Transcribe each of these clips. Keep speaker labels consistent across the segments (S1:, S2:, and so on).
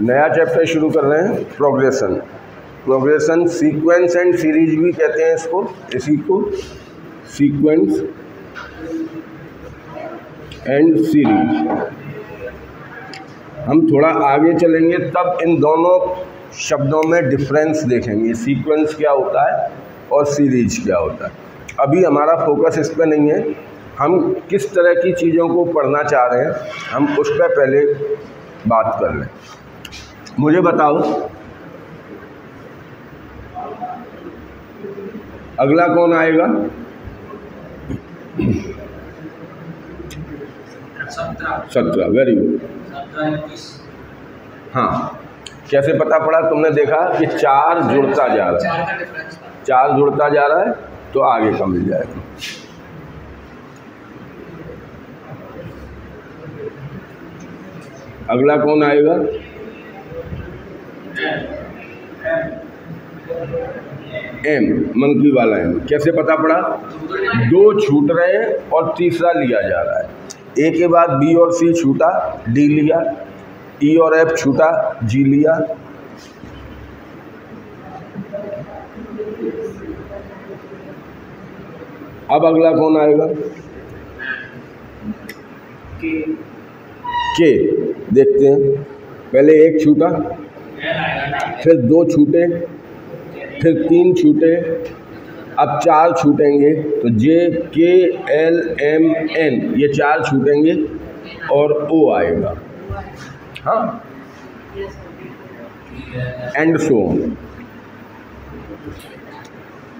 S1: नया चैप्टर शुरू कर रहे हैं, progression. Progression sequence and series भी कहते हैं इसको, इसी को सीक्वेंस एंड सीरीज। हम थोड़ा आगे चलेंगे तब इन दोनों शब्दों में डिफरेंस देखेंगे, सीक्वेंस क्या होता है और सीरीज क्या होता है। अभी हमारा फोकस इस पर नहीं है, हम किस तरह की चीज़ों को पढ़ना चाह रहे हैं हम उस पर पहले बात कर लें। मुझे बताओ अगला कौन आएगा? 17। Very good. हाँ, कैसे पता पड़ा? तुमने देखा कि 4 जुड़ता जा रहा है, 4 जुड़ता जा रहा है तो आगे का मिल जाएगा। अगला कौन आएगा? एम, मंकी वाला एम। कैसे पता पड़ा? 2 छूट रहे हैं और तीसरा लिया जा रहा है। ए के बाद बी और सी छूटा, डी लिया। ई और एफ छूटा, जी लिया। अब अगला कौन आएगा? के। देखते हैं, पहले 1 छूटा, फिर 2 छूटे, फिर 3 छूटे, अब 4 छूटेंगे तो जे के एल एम एन ये 4 छूटेंगे और ओ आएगा। हाँ, एंड सो ऑन।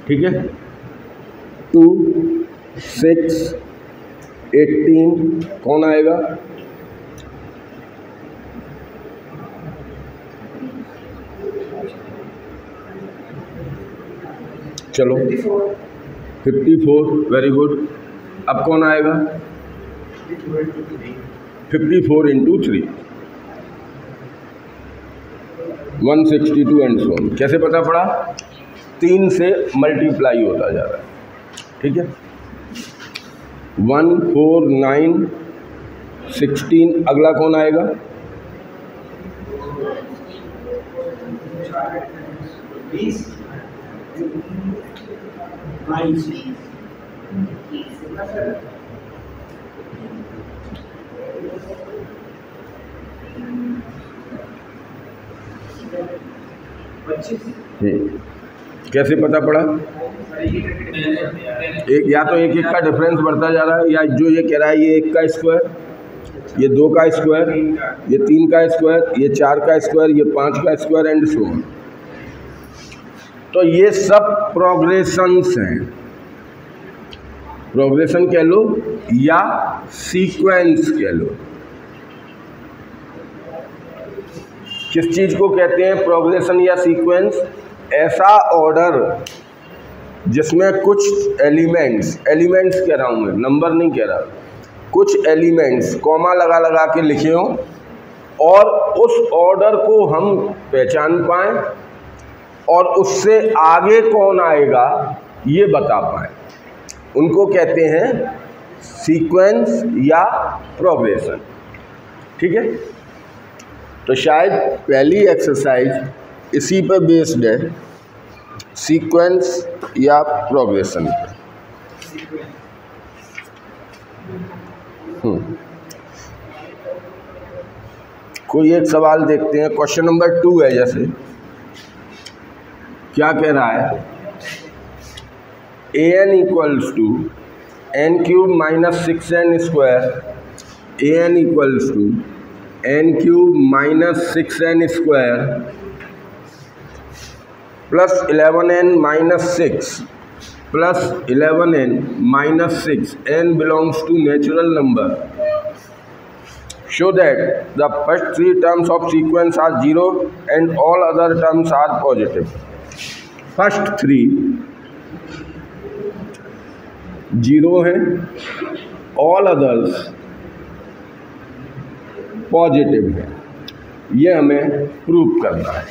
S1: ठीक है। 2, 6, 18 कौन आएगा? चलो 54। Very good. अब कौन आएगा? 54 इंटू 3 162 एंड सो ऑन। कैसे पता पड़ा? 3 से मल्टीप्लाई होता जा रहा है। ठीक है। 1, 4, 9, 16। अगला कौन आएगा?
S2: 20।
S1: कैसे पता पड़ा? एक या तो एक का डिफरेंस बढ़ता जा रहा है, या जो ये कह रहा है ये 1 का स्क्वायर, ये 2 का स्क्वायर, ये 3 का स्क्वायर, ये 4 का स्क्वायर, ये 5 का स्क्वायर एंड सो ऑन। तो ये सब प्रोग्रेशंस हैं। प्रोग्रेशन कह लो या सीक्वेंस कह लो। किस चीज़ को कहते हैं प्रोग्रेशन या सीक्वेंस? ऐसा ऑर्डर जिसमें कुछ एलिमेंट्स कह रहा हूँ मैं, नंबर नहीं कह रहा, कुछ एलिमेंट्स कॉमा लगा लगा के लिखे हों और उस ऑर्डर को हम पहचान पाएँ और उससे आगे कौन आएगा ये बता पाएँ, उनको कहते हैं सीक्वेंस या प्रोग्रेशन। ठीक है। तो शायद पहली एक्सरसाइज इसी पर बेस्ड है, सीक्वेंस या प्रोग्रेशन पे। कोई एक सवाल देखते हैं, क्वेश्चन नंबर 2 है। जैसे क्या कह रहा है? an equals to n cube minus 6n square, an equals to n cube minus 6n square plus 11n minus 6 plus 11n minus 6, n belongs to natural number, show that the first 3 terms of sequence are 0 and all other terms are positive. First 3 0 है, all others positive है। ये हमें prove करना है।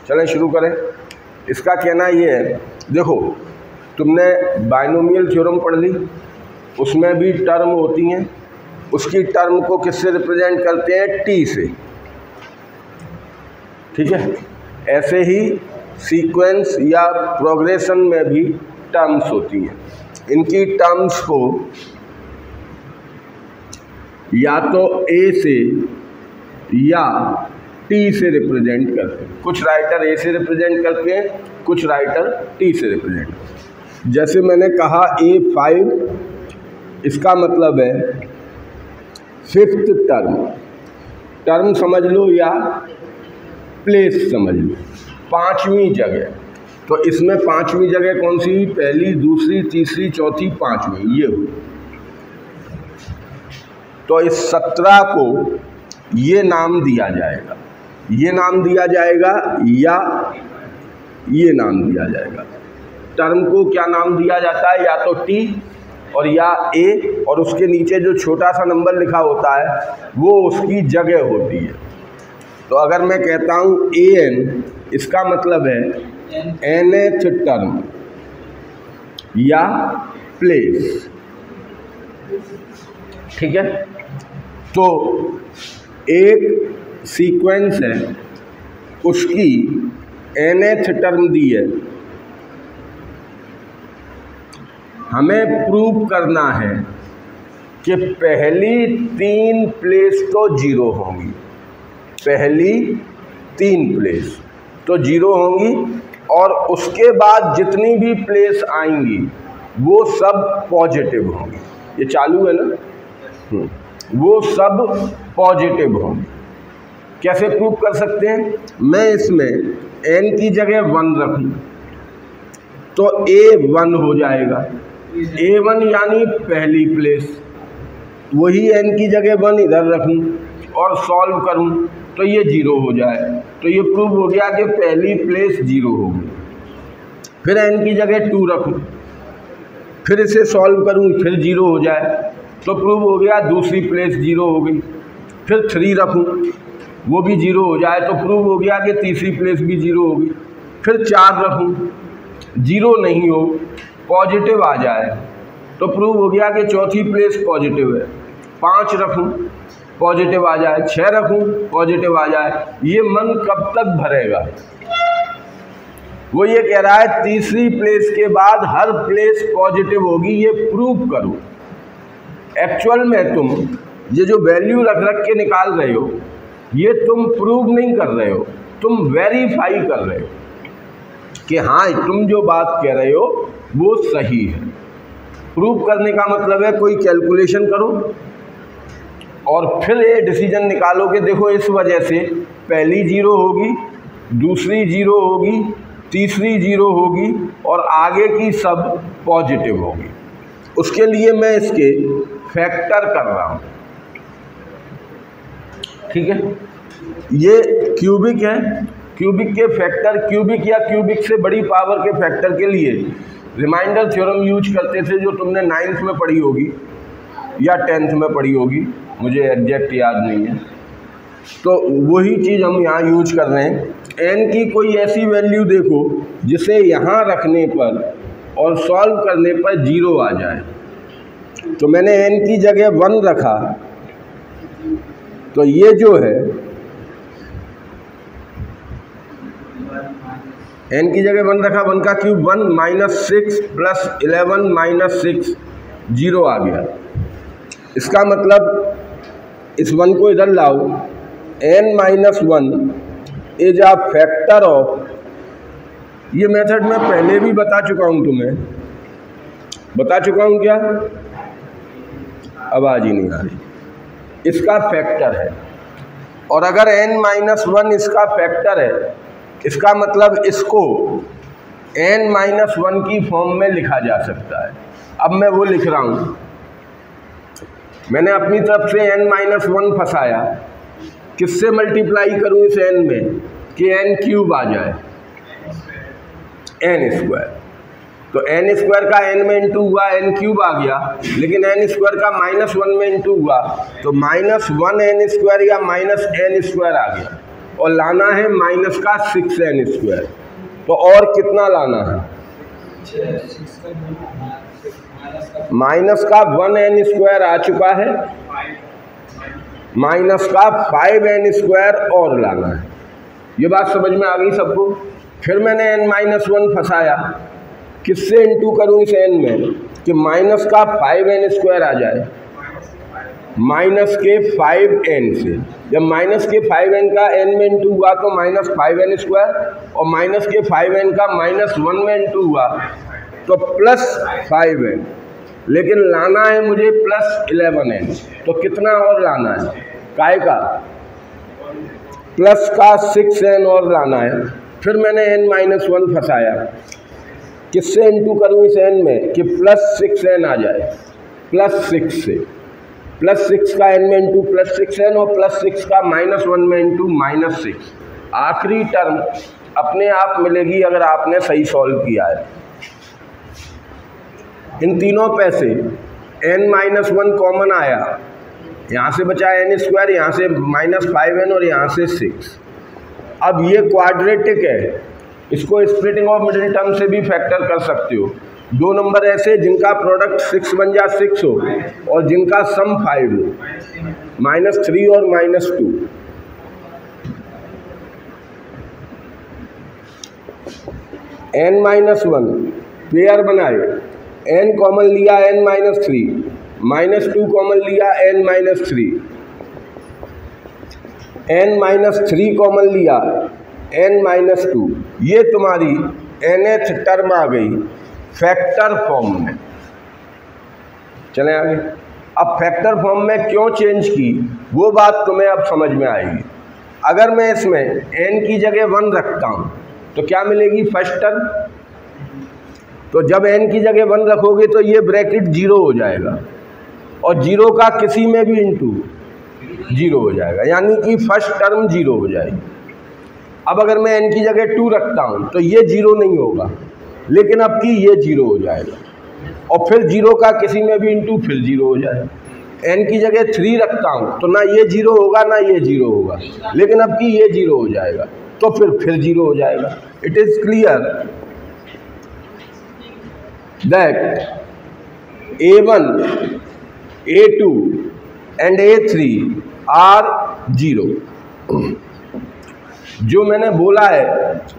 S1: चलें शुरू करें। इसका कहना ये है, देखो तुमने बाइनोमियल थ्योरम पढ़ ली, उसमें भी टर्म होती हैं, उसकी टर्म को किससे रिप्रेजेंट करते हैं? टी से। ठीक है। ऐसे ही सीक्वेंस या प्रोग्रेशन में भी टर्म्स होती हैं। इनकी टर्म्स को या तो ए से या टी से रिप्रेजेंट करते हैं। कुछ राइटर ए से रिप्रेजेंट करते हैं, कुछ राइटर टी से रिप्रेजेंट करते हैं। जैसे मैंने कहा A5, इसका मतलब है फिफ्थ टर्म। टर्म समझ लो या प्लेस समझ लो, पांचवी जगह। तो इसमें पांचवी जगह कौन सी? पहली, दूसरी, तीसरी, चौथी, पांचवी, ये हुई। तो इस 17 को ये नाम दिया जाएगा, ये नाम दिया जाएगा या ये नाम दिया जाएगा। टर्म को क्या नाम दिया जाता है? या तो टी और या ए, और उसके नीचे जो छोटा सा नंबर लिखा होता है वो उसकी जगह होती है। तो अगर मैं कहता हूँ AN, इसका मतलब है nth टर्म या प्लेस, ठीक है। तो एक सीक्वेंस है, उसकी nth टर्म दी है, हमें प्रूव करना है कि पहली 3 प्लेस तो जीरो होंगी, पहली 3 प्लेस तो जीरो होंगी, और उसके बाद जितनी भी प्लेस आएंगी वो सब पॉजिटिव होंगी। ये चालू है ना? वो सब पॉजिटिव होंगी। कैसे प्रूव कर सकते हैं? मैं इसमें n की जगह 1 रखूं तो A1 हो जाएगा। A1 यानी पहली प्लेस, वही n की जगह 1 इधर रखूं और सॉल्व करूं तो ये 0 हो जाए। तो ये प्रूव हो गया कि पहली प्लेस 0 होगी। फिर n की जगह 2 रखूं, फिर इसे सॉल्व करूं, फिर 0 हो जाए तो प्रूव हो गया दूसरी प्लेस 0 हो गई। फिर 3 रखूं, वो भी 0 हो जाए तो प्रूव हो गया कि तीसरी प्लेस भी 0 होगी। फिर 4 रखूं, 0 नहीं हो, पॉजिटिव आ जाए तो प्रूव हो गया कि चौथी प्लेस पॉजिटिव है। 5 रखूं, पॉजिटिव आ जाए। 6 रखूं, पॉजिटिव आ जाए। ये मन कब तक भरेगा? वो ये कह रहा है तीसरी प्लेस के बाद हर प्लेस पॉजिटिव होगी, ये प्रूव करो। एक्चुअल में तुम ये जो वैल्यू रख रख के निकाल रहे हो, ये तुम प्रूव नहीं कर रहे हो, तुम वेरीफाई कर रहे हो कि हाँ तुम जो बात कह रहे हो वो सही है। प्रूव करने का मतलब है कोई कैलकुलेशन करो और फिर ये डिसीजन निकालो कि देखो इस वजह से पहली 0 होगी, दूसरी 0 होगी, तीसरी 0 होगी और आगे की सब पॉजिटिव होगी। उसके लिए मैं इसके फैक्टर कर रहा हूँ, ठीक है। ये क्यूबिक है, क्यूबिक के फैक्टर, क्यूबिक या क्यूबिक से बड़ी पावर के फैक्टर के लिए रिमाइंडर थ्योरम यूज करते थे, जो तुमने 9th में पढ़ी होगी या 10th में पढ़ी होगी, मुझे एग्जैक्ट याद नहीं है। तो वही चीज़ हम यहाँ यूज कर रहे हैं। n की कोई ऐसी वैल्यू देखो जिसे यहाँ रखने पर और सॉल्व करने पर 0 आ जाए। तो मैंने n की जगह 1 रखा, तो ये जो है n की जगह 1 रखा, 1 का क्यूब 1 -6 + 11 - 6 0 आ गया। इसका मतलब इस 1 को इधर लाओ, n - 1 is a factor of, ये मेथड मैं पहले भी बता चुका हूँ, तुम्हें बता चुका हूँ क्या? आवाज़ ही नहीं आ रही। इसका फैक्टर है, और अगर n - 1 इसका फैक्टर है, इसका मतलब इसको n - 1 की फॉर्म में लिखा जा सकता है। अब मैं वो लिख रहा हूँ, मैंने अपनी तरफ से n - 1 फंसाया, किससे मल्टीप्लाई करूँ इस n में कि n³ आ जाए, n²। तो n² का n में इंटू हुआ, n³ आ गया, लेकिन n² का -1 में इंटू हुआ तो -1n² या -n² आ गया, और लाना है माइनस का 6n²। तो और कितना लाना है? माइनस का 1n² आ चुका है, माइनस का 5n² और लाना है। ये बात समझ में आ गई सबको। फिर मैंने n-1 फंसाया, किससे इंटू करूँ इस n में कि माइनस का 5n² आ जाए, माइनस के 5n से। जब माइनस के 5n का n में इंटू हुआ तो -5n², और माइनस के 5n का -1 में इंटू हुआ तो +5n। लेकिन लाना है मुझे +11n, तो कितना और लाना है, काय का प्लस का 6n और लाना है। फिर मैंने n-1 फंसाया, किससे इंटू करूँ इस n में कि +6n आ जाए, +6 से, +6 का n में इंटू +6n और +6 का -1 में इंटू -6। आखिरी टर्म अपने आप मिलेगी अगर आपने सही सॉल्व किया है। इन तीनों पे से n-1 कॉमन आया, यहाँ से बचा n², यहाँ से -5n और यहाँ से 6। अब ये क्वाड्रेटिक है, इसको स्प्लिटिंग ऑफ मिडिल टर्म से भी फैक्टर कर सकते हो। दो नंबर ऐसे जिनका प्रोडक्ट 6 बन जा 6 हो और जिनका सम 5 हो, -3 और -2। n-1 पेयर बनाए, n कॉमन लिया n-3, -2 कॉमन लिया n-3, n-3 कॉमन लिया n-2। ये तुम्हारी nth टर्म आ गई फैक्टर फॉर्म में। चले आगे। अब फैक्टर फॉर्म में क्यों चेंज की वो बात तुम्हें अब समझ में आएगी। अगर मैं इसमें n की जगह 1 रखता हूँ तो क्या मिलेगी फर्स्ट टर्म, तो जब n की जगह 1 रखोगे तो ये ब्रैकेट 0 हो जाएगा और 0 का किसी में भी इंटू 0 हो जाएगा, यानी कि फर्स्ट टर्म 0 हो जाएगी। अब अगर मैं n की जगह 2 रखता हूँ तो ये 0 नहीं होगा, लेकिन अब की ये 0 हो जाएगा और फिर 0 का किसी में भी इंटू फिर 0 हो जाएगा। n की जगह 3 रखता हूँ तो ना ये 0 होगा ना ये 0 होगा, लेकिन अब की ये 0 हो जाएगा तो फिर 0 हो जाएगा। It is clear that a1, a2 and a3 are 0। जो मैंने बोला है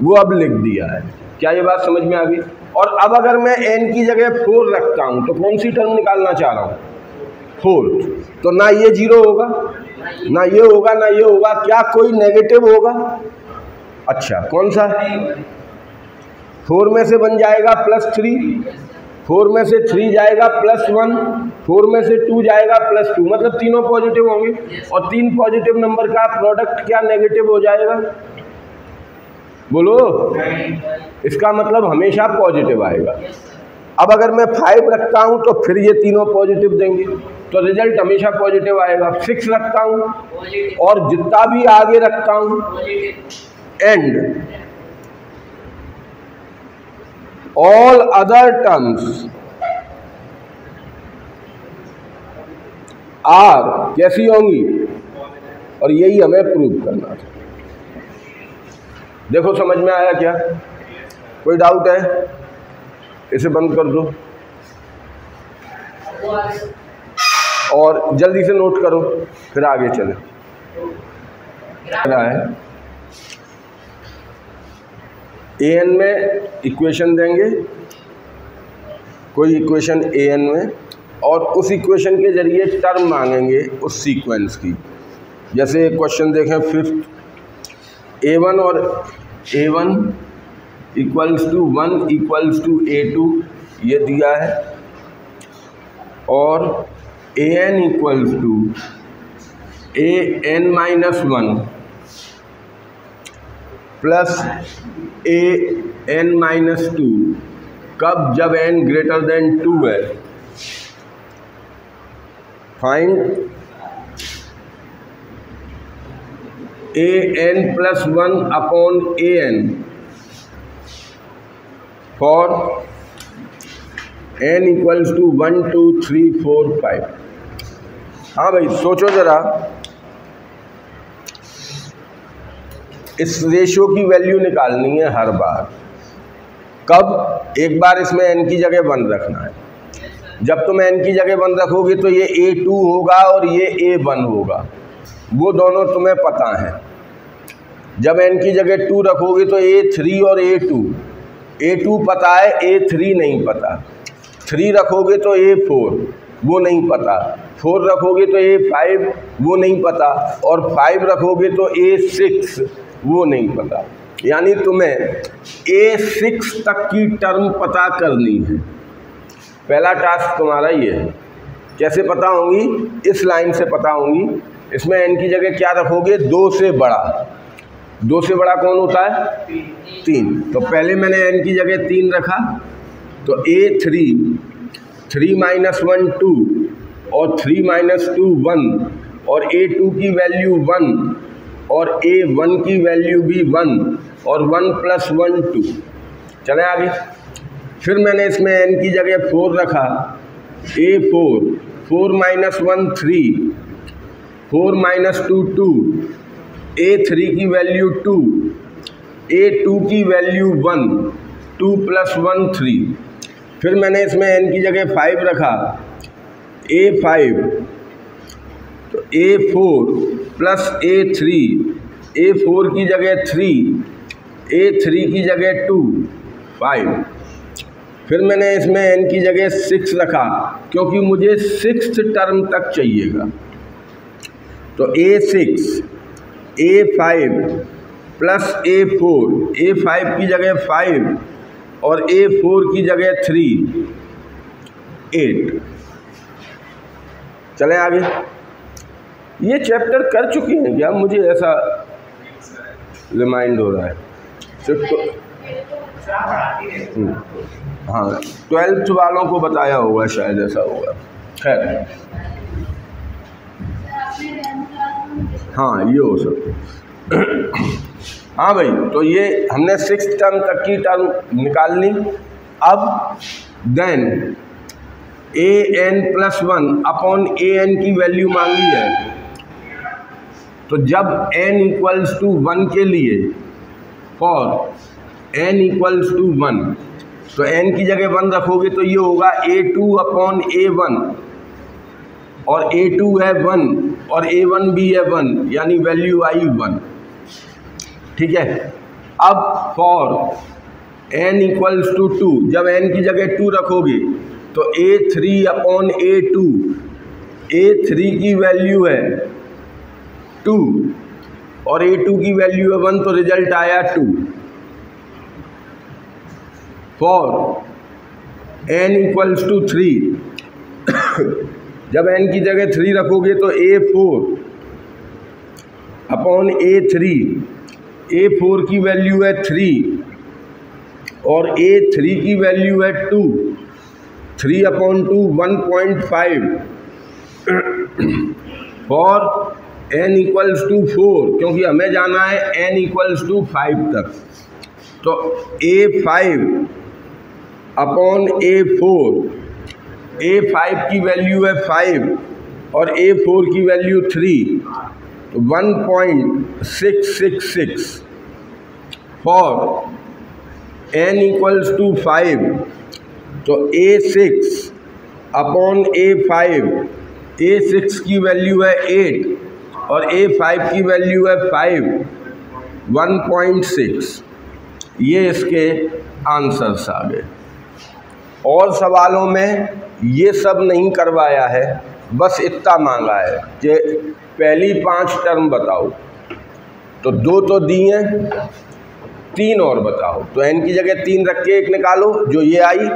S1: वो अब लिख दिया है। क्या ये बात समझ में आ गई? और अब अगर मैं n की जगह 4 रखता हूँ तो कौन सी टर्म निकालना चाह रहा हूँ, 4, तो ना ये 0 होगा ना ये होगा ना ये होगा। क्या कोई नेगेटिव होगा? अच्छा, कौन सा? 4 में से बन जाएगा +3, 4 में से 3 जाएगा +1, 4 में से 2 जाएगा +2, मतलब तीनों पॉजिटिव होंगे। और 3 पॉजिटिव नंबर का प्रोडक्ट क्या नेगेटिव हो जाएगा? बोलो, इसका मतलब हमेशा पॉजिटिव आएगा। अब अगर मैं 5 रखता हूं तो फिर ये तीनों पॉजिटिव देंगे, तो रिजल्ट हमेशा पॉजिटिव आएगा। 6 रखता हूं और जितना भी आगे रखता हूं, and all other terms are कैसी होंगी, और यही हमें प्रूव करना था। देखो समझ में आया क्या? कोई डाउट है? इसे बंद कर दो और जल्दी से नोट करो, फिर आगे चले। क्या है, an में इक्वेशन देंगे, कोई इक्वेशन an में, और उस इक्वेशन के जरिए टर्म मांगेंगे उस सीक्वेंस की। जैसे क्वेश्चन देखें 5th, a1 और a1 equals to 1 equals to a2 ये दिया है, और an equals to an-1 plus an-2 कब? जब n ग्रेटर देन 2 है। Find an+1 upon an for n equals to 1 2 3 4 5। हाँ भाई सोचो ज़रा, इस रेशियो की वैल्यू निकालनी है हर बार। कब? एक बार इसमें n की जगह 1 रखना है। जब तुम n की जगह 1 रखोगे तो ये a2 होगा और ये a1 होगा, वो दोनों तुम्हें पता है। जब n की जगह 2 रखोगे तो A3 और A2 पता है, A3 नहीं पता। 3 रखोगे तो A4 वो नहीं पता, 4 रखोगे तो A5 वो नहीं पता, और 5 रखोगे तो A6 वो नहीं पता। यानी तुम्हें A6 तक की टर्म पता करनी है। पहला टास्क तुम्हारा ये है। कैसे पता होंगी? इस लाइन से पता होंगी। इसमें n की जगह क्या रखोगे? 2 से बड़ा। 2 से बड़ा कौन होता है? 3। तो पहले मैंने n की जगह 3 रखा, तो A3, 3 - 1 2, और 3 - 2 1, और A2 की वैल्यू 1, और A1 की वैल्यू भी 1, और 1 + 1 2। चलें आगे। फिर मैंने इसमें n की जगह 4 रखा, A4, 4 - 1 3, 4 - 2 2, A3 की वैल्यू 2, A2 की वैल्यू 1, 2 + 1 3। फिर मैंने इसमें n की जगह 5 रखा, A5, तो A4 + A3, A4 की जगह 3, A3 की जगह 2 5। फिर मैंने इसमें n की जगह 6 रखा, क्योंकि मुझे 6th टर्म तक चाहिएगा। तो A6, A5 + A4, A5 की जगह 5, और A4 की जगह 3, 8। चलें आगे। ये चैप्टर कर चुके हैं क्या? मुझे ऐसा रिमाइंड हो रहा है। सिर्फ हाँ, 12th वालों को बताया होगा, शायद ऐसा होगा। खैर, हाँ ये हो सकता। हाँ भाई, तो ये हमने 6th टर्म तक की टर्म निकाल ली। अब देन an+1 अपॉन an की वैल्यू मांगी है। तो जब n = 1 के लिए, फॉर n = 1, तो n की जगह 1 रखोगे तो ये होगा A2 अपॉन A1, और A2 है 1 और A1 भी है 1, यानी वैल्यू आई 1। ठीक है। अब फॉर n = 2, जब n की जगह 2 रखोगे तो A3 अपॉन A2, A3 की वैल्यू है 2 और A2 की वैल्यू है 1, तो रिजल्ट आया 2। फॉर n = 3, जब n की जगह 3 रखोगे तो A4 अपॉन A3, A4 की वैल्यू है 3 और A3 की वैल्यू है 2, 3 अपॉन 2 1.5। फॉर n = 4, क्योंकि हमें जाना है n = 5 तक, तो A5 अपॉन A4, A5 की वैल्यू है 5 और A4 की वैल्यू 3, तो 1.666। फॉर n = 5, तो A6 अपॉन A5, A6 की वैल्यू है 8 और A5 की वैल्यू है 5, 1.6। ये इसके आंसर्स आ गए। और सवालों में ये सब नहीं करवाया है, बस इतना मांगा है कि पहली 5 टर्म बताओ। तो 2 तो दी हैं, 3 और बताओ। तो n की जगह 3 रख के 1 निकालो जो ये आई,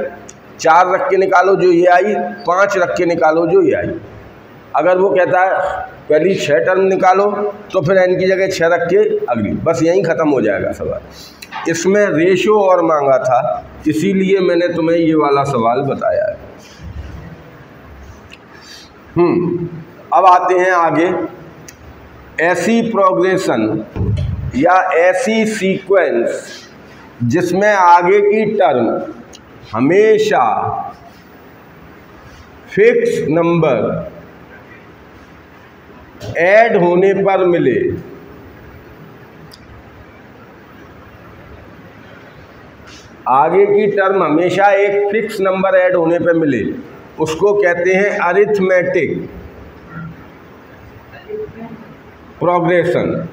S1: 4 रख के निकालो जो ये आई, 5 रख के निकालो जो ये आई। अगर वो कहता है पहली 6 टर्म निकालो तो फिर n की जगह 6 रख के अगली, बस यहीं ख़त्म हो जाएगा सवाल। इसमें रेशो और मांगा था, इसीलिए मैंने तुम्हें ये वाला सवाल बताया है। अब आते हैं आगे। ऐसी प्रोग्रेशन या ऐसी सीक्वेंस जिसमें आगे की टर्म हमेशा फिक्स नंबर ऐड होने पर मिले। आगे की टर्म हमेशा एक फिक्स नंबर ऐड होने पर मिले, उसको कहते हैं अरिथमेटिक प्रोग्रेशन।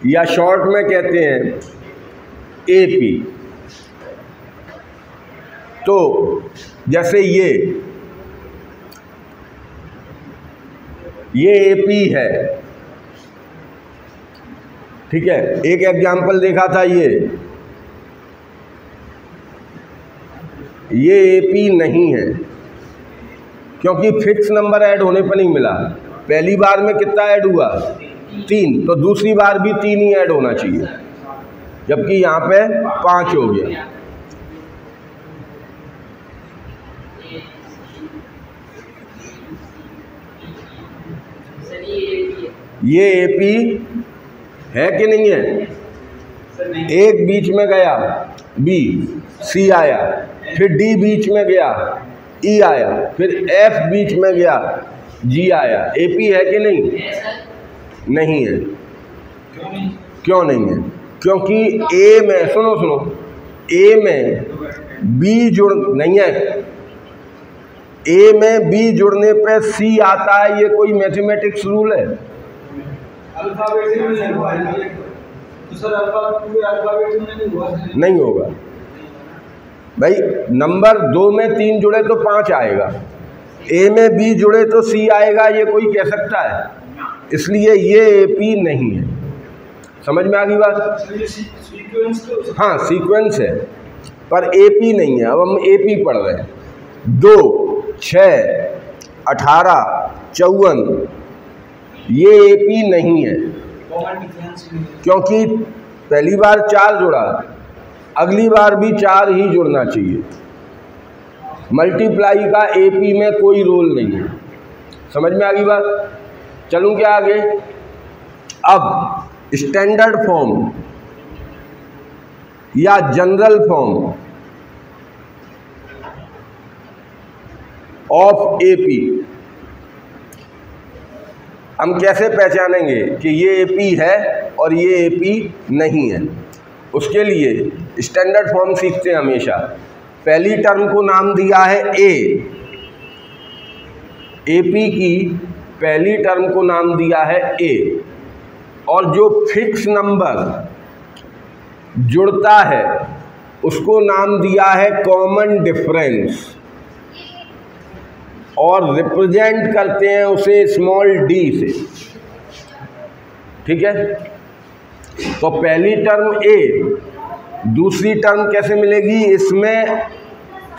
S1: या शॉर्ट में कहते हैं AP। तो जैसे ये AP है, ठीक है। एक एग्जाम्पल देखा था, ये AP नहीं है क्योंकि फिक्स नंबर ऐड होने पर नहीं मिला। पहली बार में कितना ऐड हुआ? 3, तो दूसरी बार भी 3 ही ऐड होना चाहिए, जबकि यहाँ पे 5 हो गया। ये AP है कि नहीं है? एक बीच में गया B, C आया, फिर D बीच में गया, E आया, फिर F बीच में गया, G आया। AP है कि नहीं? नहीं है। क्यों नहीं है? क्योंकि A में, सुनो A में B जुड़ नहीं है। A में B जुड़ने पे C आता है, ये कोई मैथमेटिक्स रूल है? नहीं होगा भाई। नंबर 2 में 3 जुड़े तो 5 आएगा, A में B जुड़े तो C आएगा, ये कोई कह सकता है? इसलिए ये AP नहीं है। समझ में आ गई बात? हाँ, सीक्वेंस है पर AP नहीं है। अब हम AP पढ़ रहे हैं। 2, 6, 18, 54 ये AP नहीं है क्योंकि पहली बार 4 जुड़ा, अगली बार भी 4 ही जुड़ना चाहिए। मल्टीप्लाई का AP में कोई रोल नहीं है। समझ में आ गई बात? चलूं क्या आगे? अब स्टैंडर्ड फॉर्म या जनरल फॉर्म ऑफ AP हम कैसे पहचानेंगे कि ये AP है और ये AP नहीं है? उसके लिए स्टैंडर्ड फॉर्म सीखते हैं हमेशा। पहली टर्म को नाम दिया है A, AP की पहली टर्म को नाम दिया है A, और जो फिक्स नंबर जुड़ता है उसको नाम दिया है कॉमन डिफरेंस, और रिप्रेजेंट करते हैं उसे स्मॉल d से। ठीक है? तो पहली टर्म A, दूसरी टर्म कैसे मिलेगी? इसमें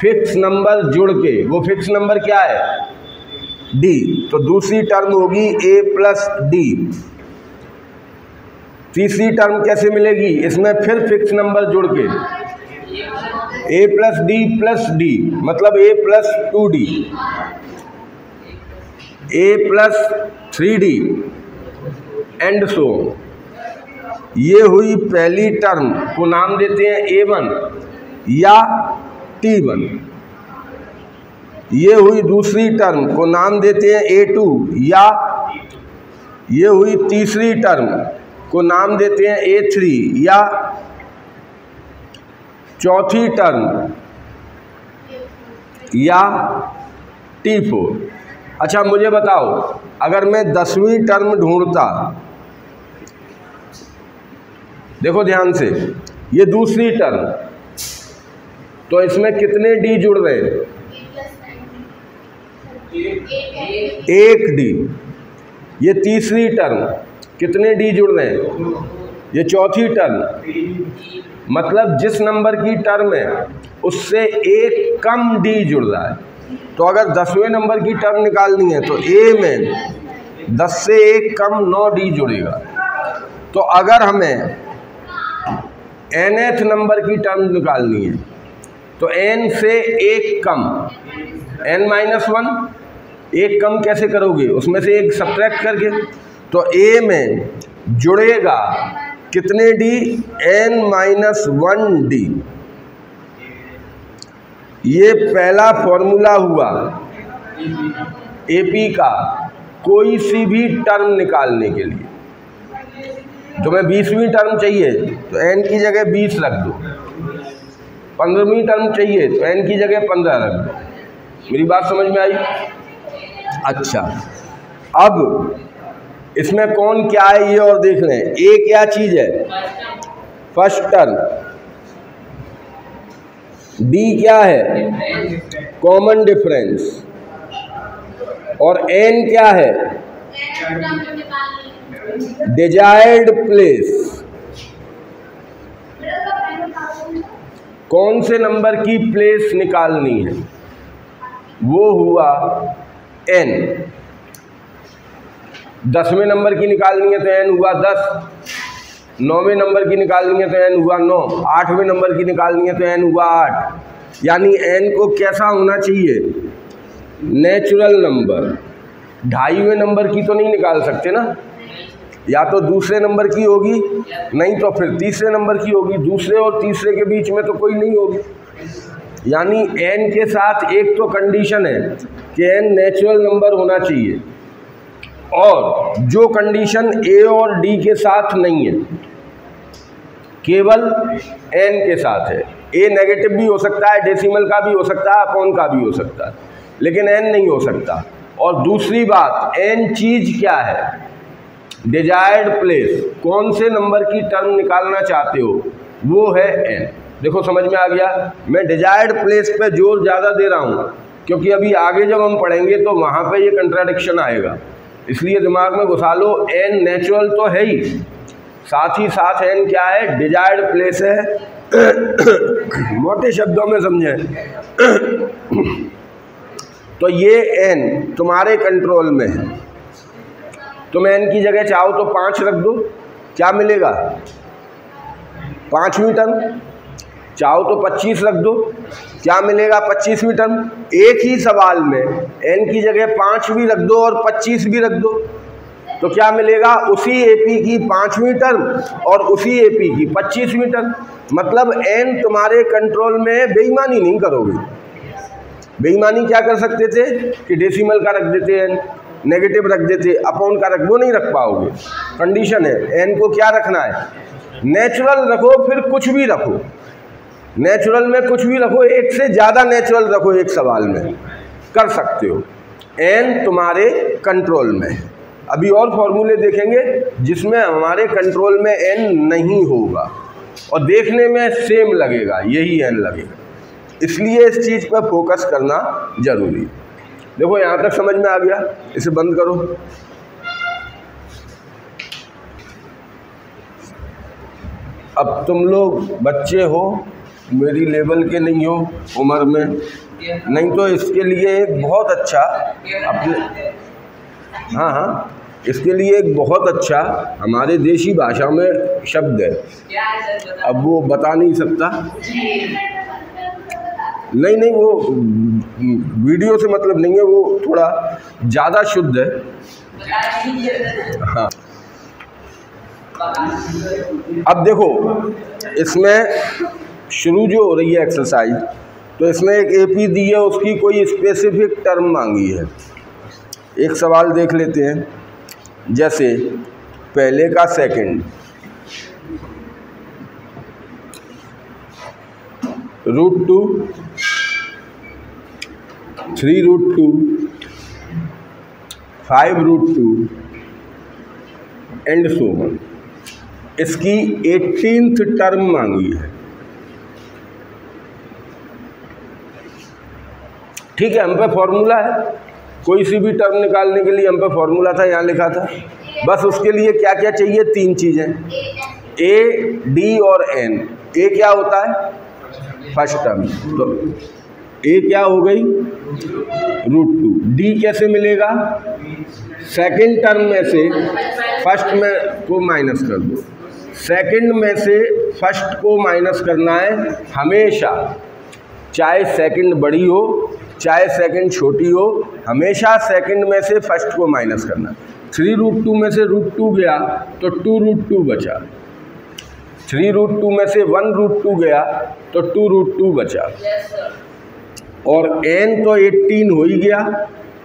S1: फिक्स नंबर जुड़ के, वो फिक्स नंबर क्या है? D, तो दूसरी टर्म होगी A प्लस D। तीसरी टर्म कैसे मिलेगी? इसमें फिर फिक्स नंबर जुड़ के A plus D plus D, मतलब A plus 2D, A plus 3D and so. ये हुई पहली टर्म को नाम देते हैं A1 या T1। ये हुई दूसरी टर्म को नाम देते हैं A2 या, ये हुई तीसरी टर्म को नाम देते हैं A3 या, चौथी टर्म या T4। अच्छा मुझे बताओ, अगर मैं 10वीं टर्म ढूंढता, देखो ध्यान से, ये दूसरी टर्म, तो इसमें कितने D जुड़ रहे हैं? 1 D। ये तीसरी टर्म, कितने D जुड़ रहे हैं? ये चौथी टर्म, मतलब जिस नंबर की टर्म है उससे एक कम D जुड़ रहा है। तो अगर 10वें नंबर की टर्म निकालनी है तो A में 10 से एक कम 9 D जुड़ेगा। तो अगर हमें nth नंबर की टर्म निकालनी है तो n से एक कम, n-1, एक कम कैसे करोगे? उसमें से एक सब्ट्रैक्ट करके। तो A में जुड़ेगा कितने D? n-1 D। ये पहला फॉर्मूला हुआ AP का कोई सी भी टर्म निकालने के लिए। तुम्हें 20वीं टर्म चाहिए तो n की जगह 20 रख दो, 15वीं टर्म चाहिए तो n की जगह 15 रख दो। मेरी बात समझ में आई? अच्छा, अब इसमें कौन क्या है ये और देख लें। ए क्या चीज है? First term. डी क्या है? Common difference. और एन क्या है? Desired place. कौन से नंबर की प्लेस निकालनी है? वो हुआ एन। 10वें नंबर की निकालनी है तो एन हुआ 10। 9वें नंबर की निकालनी है तो एन हुआ 9। 8वें नंबर की निकालनी है तो एन हुआ 8। यानी एन को कैसा होना चाहिए? Natural number. 2.5वें नंबर की तो नहीं निकाल सकते ना, या तो दूसरे नंबर की होगी, नहीं तो फिर तीसरे नंबर की होगी। दूसरे और तीसरे के बीच में तो कोई नहीं होगी। यानी एन के साथ एक तो कंडीशन है कि एन नेचुरल नंबर होना चाहिए, और जो कंडीशन ए और डी के साथ नहीं है, केवल एन के साथ है। ए नेगेटिव भी हो सकता है, डेसिमल का भी हो सकता है, अपॉन का भी हो सकता है, लेकिन एन नहीं हो सकता। और दूसरी बात, एन चीज क्या है? Desired place. कौन से नंबर की टर्म निकालना चाहते हो, वो है एन। देखो समझ में आ गया। मैं डिजायर्ड प्लेस पे जोर ज़्यादा दे रहा हूँ क्योंकि अभी आगे जब हम पढ़ेंगे तो वहाँ पे ये कंट्राडिक्शन आएगा, इसलिए दिमाग में घुसा लो। एन नेचुरल तो है ही, साथ ही साथ एन क्या है? डिजायर्ड प्लेस है। मोटे शब्दों में समझें तो ये एन तुम्हारे कंट्रोल में है। तुम एन की जगह चाहो तो 5 रख दो, क्या मिलेगा? 5वीं टर्म। चाहो तो 25 रख दो, क्या मिलेगा? 25वीं टर्म। एक ही सवाल में एन की जगह 5 भी रख दो और 25 भी रख दो, तो क्या मिलेगा? उसी एपी की 5वीं टर्म और उसी एपी की 25वीं टर्म। मतलब एन तुम्हारे कंट्रोल में। बेईमानी नहीं करोगे। बेईमानी क्या कर सकते थे कि डेसिमल का रख देते, एन नेगेटिव रख देते, अपॉन का रख, वो नहीं रख पाओगे। कंडीशन है एन को क्या रखना है? नेचुरल रखो, फिर कुछ भी रखो। नेचुरल में कुछ भी रखो, एक से ज़्यादा नेचुरल रखो, एक सवाल में कर सकते हो। एन तुम्हारे कंट्रोल में है। अभी और फॉर्मूले देखेंगे जिसमें हमारे कंट्रोल में एन नहीं होगा और देखने में सेम लगेगा, यही एन लगेगा। इसलिए इस चीज़ पर फोकस करना जरूरी है। देखो यहाँ तक समझ में आ गया, इसे बंद करो। अब तुम लोग बच्चे हो, मेरी लेवल के नहीं हो उम्र में, नहीं तो इसके लिए एक बहुत अच्छा अपने हाँ इसके लिए एक बहुत अच्छा हमारे देशी भाषा में शब्द है, अब वो बता नहीं सकता। नहीं वो वीडियो से मतलब नहीं है, वो थोड़ा ज़्यादा शुद्ध है। हाँ अब देखो इसमें शुरू जो हो रही है एक्सरसाइज, तो इसमें एक एपी दी है, उसकी कोई स्पेसिफिक टर्म मांगी है। एक सवाल देख लेते हैं, जैसे पहले का सेकंड √2, 3√2, 5√2 एंड सो ऑन। इसकी 18th टर्म मांगी है। ठीक है, हम पे फॉर्मूला है, कोई सी भी टर्म निकालने के लिए हम पे फॉर्मूला था, यहाँ लिखा था। बस उसके लिए क्या क्या चाहिए? 3 चीज़ें, ए, डी और एन। ए क्या होता है? फर्स्ट टर्म, तो ए क्या हो गई? √2। डी कैसे मिलेगा? सेकंड टर्म में से फर्स्ट में को माइनस कर दो। सेकंड में से फर्स्ट को माइनस करना है हमेशा, चाहे सेकंड बड़ी हो चाहे सेकंड छोटी हो, हमेशा सेकंड में से फर्स्ट को माइनस करना। 3√2 में से √2 गया तो 2√2 बचा। 3√2 में से 1√2 गया तो 2√2 बचा। और n तो 18 हो ही गया,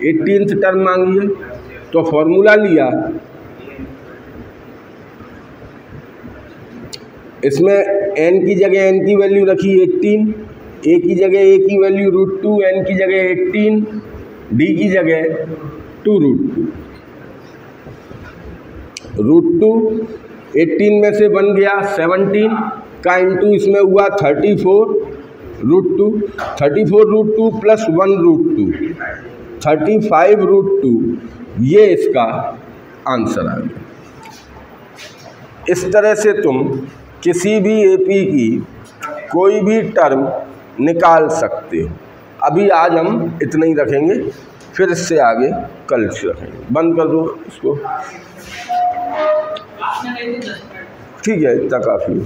S1: 18th टर्म मांगी है, तो फॉर्मूला लिया। इसमें n की जगह n की वैल्यू रखी 18, a की जगह a की वैल्यू √2, n की जगह 18, d की जगह 2√2। √2, 18 में से बन गया 17 का इंटू इसमें हुआ 34 √2, 34 √2 प्लस 1 √2, 35 √2, ये इसका आंसर आ गया। इस तरह से तुम किसी भी एपी की कोई भी टर्म निकाल सकते हो। अभी आज हम इतना ही रखेंगे, फिर इससे आगे कल से रखेंगे। बंद कर दो इसको, ठीक है, इतना काफ़ी है।